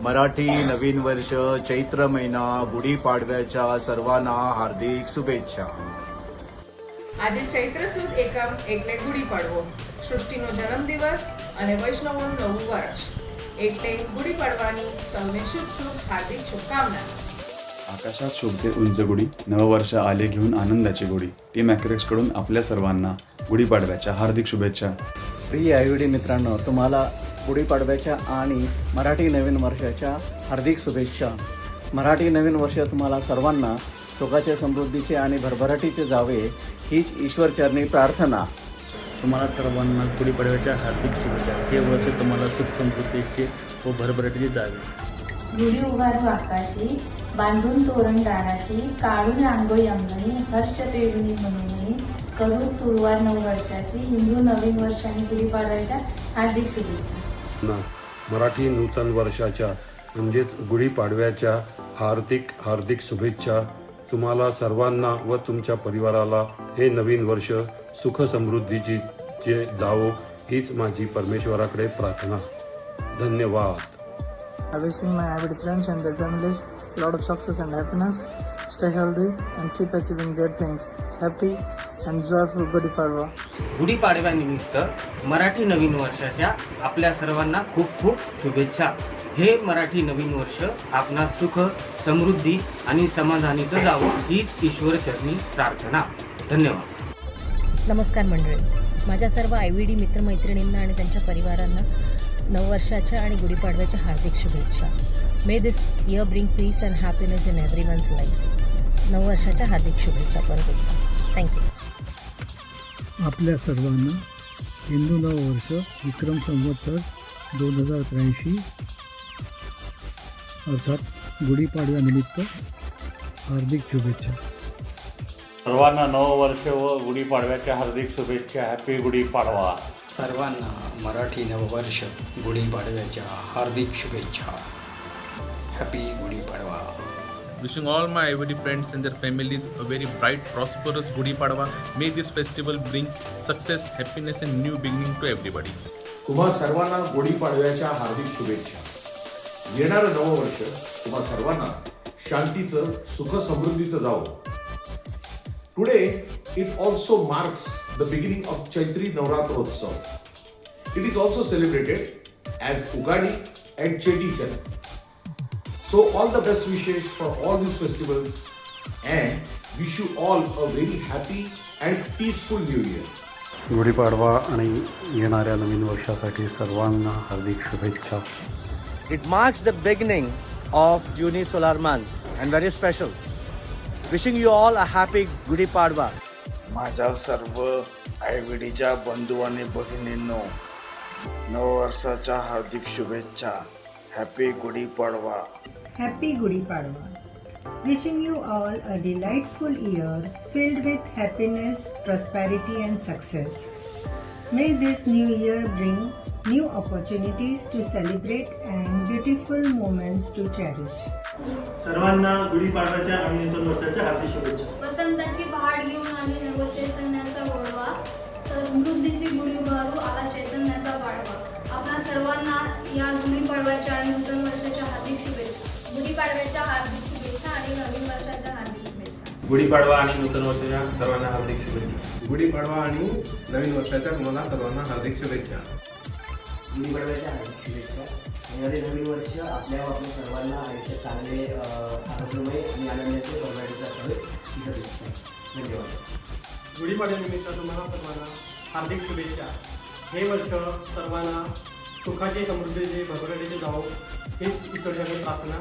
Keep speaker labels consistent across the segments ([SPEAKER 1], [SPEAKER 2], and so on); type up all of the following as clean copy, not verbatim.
[SPEAKER 1] मराठी नवीन वर्ष चैत्र महिना गुढीपाडव्याच्या सर्वांना हार्दिक शुभेच्छा.
[SPEAKER 2] આજે ચૈત્ર સુદ એકમ એટલે ગુડી પાડવો, સૃષ્ટિનો જન્મદિવસ અને વૈષ્ણવનું નવું વર્ષ એટલે ગુડી પાડવાની સૌને શુભ શુભ હાર્દિક શુભકામના.
[SPEAKER 3] आकाशात शोभते उंच गुढी, नववर्ष आले घेऊन आनंदाची गुढी. टीम ॲक्रेक्स कडून आपल्या सर्वांना गुढीपाडव्याच्या हार्दिक शुभेच्छा.
[SPEAKER 4] प्रिय आयव्हीडी मित्रांनो, तुम्हाला गुढीपाडव्याच्या आणि मराठी नवीन वर्षाच्या हार्दिक शुभेच्छा. मराठी नवीन वर्ष तुम्हाला सर्वांना सुखाचे, समृद्धीचे आणि भरभराटीचे जावे हीच ईश्वरचरणी प्रार्थना.
[SPEAKER 5] तुम्हाला सर्वांना गुढीपाडव्याच्या हार्दिक शुभेच्छा. हे वर्ष तुम्हाला सुख समृद्धीचे व भरभराटीचे जावे.
[SPEAKER 6] गुढी उभारू आकाशी, बांधून तोरण दाराशी, काढून रांगोळी अंगणी, हर्ष पेरुणी म्हणून करू सुरुवात नववर्षाची. हिंदू नवीन वर्ष आणि गुढीपाडव्याच्या हार्दिक शुभेच्छा.
[SPEAKER 7] मराठी नूतन वर्षाच्या म्हणजेच गुढीपाडव्याच्या हार्दिक शुभेच्छा. तुम्हाला सर्वांना व तुमच्या परिवाराला हे नवीन वर्ष सुख समृद्धीची जावो हीच माझी परमेश्वराकडे प्रार्थना. धन्यवाद.
[SPEAKER 8] I wishing my avid friends and their families a lot of success and happiness. Stay healthy and keep achieving great things. Happy and joyful Gudi Padwa.
[SPEAKER 9] गुढीपाडव्यानिमित्त Marathi नवीन वर्षाच्या आपल्या सर्वांना खूप खूप शुभेच्छा. हे मराठी नवीन वर्ष आपणा सुख, समृद्धी आणि समाधानीचं जावं हीच ईश्वरचरणी प्रार्थना. धन्यवाद.
[SPEAKER 10] नमस्कार मंडळी, माझ्या सर्व आयव्हीडी मित्रमैत्रिणींना आणि त्यांच्या परिवारांना नववर्षाच्या आणि गुढीपाडव्याच्या हार्दिक शुभेच्छा. May this year bring peace and happiness in everyone's life. नववर्षाच्या हार्दिक शुभेच्छा परत एकदा. थँक्यू.
[SPEAKER 11] आपल्या सर्वांना हिंदू नववर्ष विक्रम संवत्सर 2083 अर्थात गुढीपाडव्यानिमित्त हार्दिक शुभेच्छा.
[SPEAKER 12] सर्वांना नववर्ष व गुढीपाडव्याच्या हार्दिक शुभेच्छा. हॅपी गुढीपाडवा.
[SPEAKER 13] सर्वांना मराठी नववर्ष गुढीपाडव्याच्या हार्दिक शुभेच्छा. Happy Gudi Padwa.
[SPEAKER 14] Wishing all my IVD friends and their families a very bright, prosperous Gudi Padwa. May this festival bring success, happiness and new beginning to everybody.
[SPEAKER 15] तुम्हा सर्वांना गुढीपाडव्याच्या हार्दिक शुभेच्छा. येणारं नववर्ष तुम्हा सर्वांना शांतीचं, सुख समृद्धीचं जावो. Today it also marks the beginning of Chaitri Navratrodsav. It is also celebrated as Ugadi and Cheti Chand. So all the best wishes for all these festivals and wish you all a very happy and peaceful new year.
[SPEAKER 7] Gudi Padwa आणि येणाऱ्या नवीन वर्षासाठी सर्वांना हार्दिक शुभेच्छा.
[SPEAKER 4] It marks the beginning of unisolar month and very special. Wishing you all a happy Gudi Padwa.
[SPEAKER 16] माझ्या सर्व आयव्हीडीच्या बंधू आणि भगिनींनो, नववर्षाच्या हार्दिक शुभेच्छा. Happy Gudi Padwa.
[SPEAKER 17] Happy Gudi Padwa. Wishing you all a delightful year filled with happiness, prosperity and success. May this new year bring new opportunities to celebrate and beautiful moments to cherish.
[SPEAKER 18] सर्वांना गुढीपाडव्याच्या आणि नूतन वर्षाच्या हार्दिक शुभेच्छा.
[SPEAKER 19] वसंताची पहाट घेऊन आली नवचैतन्याचा गोडवा, समृद्धीची गुढी उभारू आला चैतन्याचा पाडवा. आपल्या सर्वांना या गुढीपाडव्याच्या आणि नूतन वर्षाच्या हार्दिक शुभेच्छा. गुढीपाडव्याच्या हार्दिक शुभेच्छा आणि नवीन वर्षाच्या हार्दिक शुभेच्छा.
[SPEAKER 5] गुढीपाडवा आणि नूतन वर्षाच्या सर्वांना हार्दिक शुभेच्छा.
[SPEAKER 20] गुढीपाडवा आणि नवीन वर्षाच्या तुम्हाला सर्वांना हार्दिक शुभेच्छा.
[SPEAKER 4] गुढीपाडव्याच्या हार्दिक शुभेच्छा. येणारे नवीन वर्ष आपल्या सर्वांना आयुष्यात चांगले, आरोग्यमय आणि आनंदाचे भरभराटीचे असावे ही शुभेच्छा. धन्यवाद.
[SPEAKER 18] गुढीपाडव्यानिमित्त तुम्हाला सर्वांना हार्दिक शुभेच्छा. हे वर्ष सर्वांना सुखाचे, समृद्धीचे, भरभराटीचे जावो हीच ईश्वरचरणी प्रार्थना.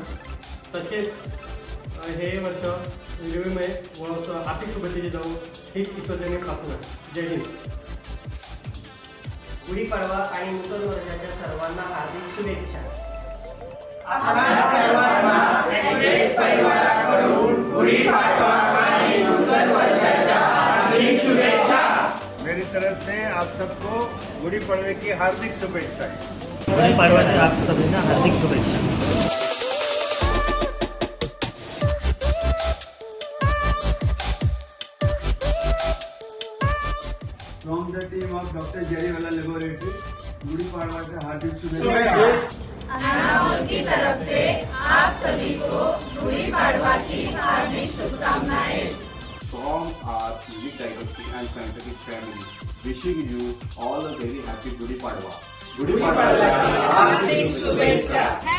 [SPEAKER 18] तसेच हे वर्ष निर्विमय व आर्थिक शुभेच्छेचे जावो हीच ईश्वरचरणी प्रार्थना. जय हिंद.
[SPEAKER 9] गुढीपाडवा आणि नूतन वर्षाच्या सर्वांना हार्दिक शुभेच्छा.
[SPEAKER 20] मेरी तरफ से आप सबको गुड़ी पड़वे की हार्दिक शुभेच्छा.
[SPEAKER 18] गुढीपाडव्याच्या आप सगळ्यांना हार्दिक शुभेच्छा.
[SPEAKER 20] From the team of Dr. Jerry Wala Laboratory, गुढी पाडव्याच्या हार्दिक शुभेच्छा.
[SPEAKER 2] अनामोल की तरफ से आप सभी को गुड़ी पाड़वा की हार्दिक शुभकामनाएं।
[SPEAKER 3] From our unique diversity and scientific family, wishing you all a very happy Gudi Padwa.
[SPEAKER 2] Gudi Padwa की हार्दिक शुभेच्छा।